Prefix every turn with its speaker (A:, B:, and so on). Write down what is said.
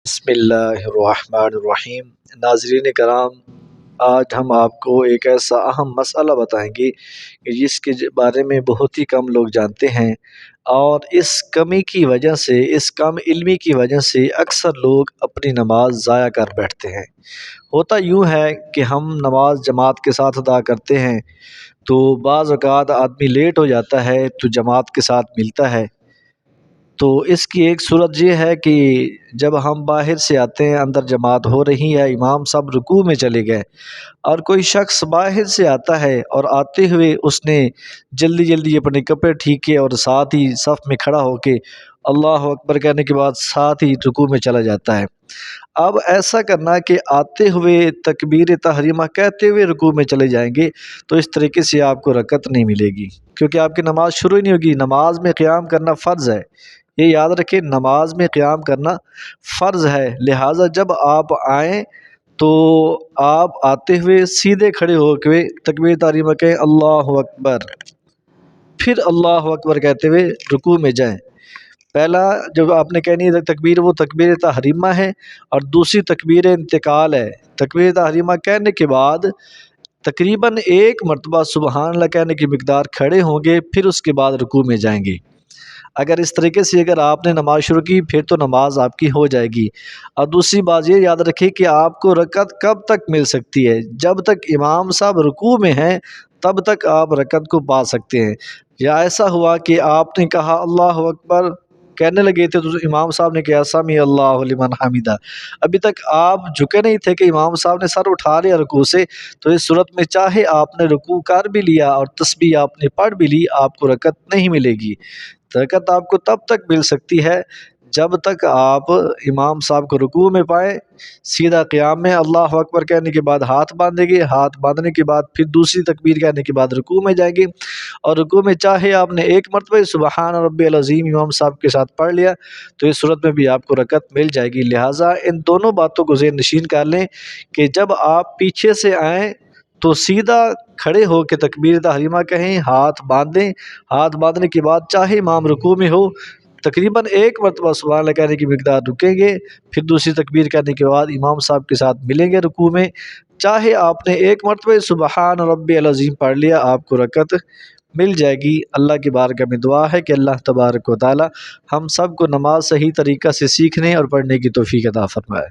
A: بسم اللہ الرحمن الرحیم۔ ناظرین کرام، آج ہم آپ کو ایک ایسا اہم مسئلہ بتائیں گے کہ جس کے بارے میں بہت ہی کم لوگ جانتے ہیں، اور اس کمی کی وجہ سے، اس کم علمی کی وجہ سے اکثر لوگ اپنی نماز ضائع کر بیٹھتے ہیں۔ ہوتا یوں ہے کہ ہم نماز جماعت کے ساتھ ادا کرتے ہیں تو بعض اوقات آدمی لیٹ ہو جاتا ہے تو جماعت کے ساتھ ملتا ہے۔ تو اس کی ایک صورت یہ ہے کہ جب ہم باہر سے آتے ہیں، اندر جماعت ہو رہی ہے، امام صاحب رکوع میں چلے گئے، اور کوئی شخص باہر سے آتا ہے اور آتے ہوئے اس نے جلدی جلدی اپنے کپڑے ٹھیک کیے اور ساتھ ہی صف میں کھڑا ہو کے اللہ اکبر کہنے کے بعد ساتھ ہی رکوع میں چلا جاتا ہے۔ اب ایسا کرنا کہ آتے ہوئے تکبیر تحریمہ کہتے ہوئے رکوع میں چلے جائیں گے تو اس طریقے سے آپ کو رکعت نہیں ملے گی، کیونکہ آپ کی نماز شروع ہی نہیں ہوگی۔ نماز میں قیام کرنا فرض ہے، یہ یاد رکھیں، نماز میں قیام کرنا فرض ہے۔ لہٰذا جب آپ آئیں تو آپ آتے ہوئے سیدھے کھڑے ہو کے تکبیر تحریمہ کہیں اللہ اکبر، پھر اللہ اکبر کہتے ہوئے رکوع میں جائیں۔ پہلا جو آپ نے کہنی ہے تکبیر، وہ تکبیر تحریمہ ہے، اور دوسری تکبیر انتقال ہے۔ تکبیر تحریمہ کہنے کے بعد تقریباً ایک مرتبہ سبحان اللہ کہنے کی مقدار کھڑے ہوں گے، پھر اس کے بعد رکوع میں جائیں گے۔ اگر اس طریقے سے اگر آپ نے نماز شروع کی پھر تو نماز آپ کی ہو جائے گی۔ اور دوسری بات یہ یاد رکھیں کہ آپ کو رکعت کب تک مل سکتی ہے؟ جب تک امام صاحب رکوع میں ہیں تب تک آپ رکعت کو پا سکتے ہیں۔ یا ایسا ہوا کہ آپ نے کہا اللہ اکبر کہنے لگے تھے تو امام صاحب نے کہا سمیع اللہ لمن حمیدہ، ابھی تک آپ جھکے نہیں تھے کہ امام صاحب نے سر اٹھا لیا رکوع سے، تو اس صورت میں چاہے آپ نے رکوع کر بھی لیا اور تسبیح آپ نے پڑھ بھی لی، آپ کو رکعت نہیں ملے گی۔ رکعت آپ کو تب تک مل سکتی ہے جب تک آپ امام صاحب کو رکوع میں پائیں، سیدھا قیام میں اللہ اکبر کہنے کے بعد ہاتھ باندھیں گے، ہاتھ باندھنے کے بعد پھر دوسری تکبیر کہنے کے بعد رکوع میں جائیں گے، اور رکوع میں چاہے آپ نے ایک مرتبہ سبحان ربی العظیم امام صاحب کے ساتھ پڑھ لیا تو اس صورت میں بھی آپ کو رکعت مل جائے گی۔ لہٰذا ان دونوں باتوں کو ذہن نشین کر لیں کہ جب آپ پیچھے سے آئیں تو سیدھا کھڑے ہو کے تکبیر تحریمہ کہیں، ہاتھ باندھیں، ہاتھ باندھنے کے بعد چاہے امام رکوع میں ہو تقریباً ایک مرتبہ سبحان اللہ کہنے کی مقدار رکیں گے، پھر دوسری تکبیر کہنے کے بعد امام صاحب کے ساتھ ملیں گے رکوع میں۔ چاہے آپ نے ایک مرتبہ سبحان ربی العظیم پڑھ لیا، آپ کو رکعت مل جائے گی۔ اللہ کی بارگاہ میں دعا ہے کہ اللہ تبارک و تعالی ہم سب کو نماز صحیح طریقہ سے سیکھنے اور پڑھنے کی توفیق عطا فرمائے۔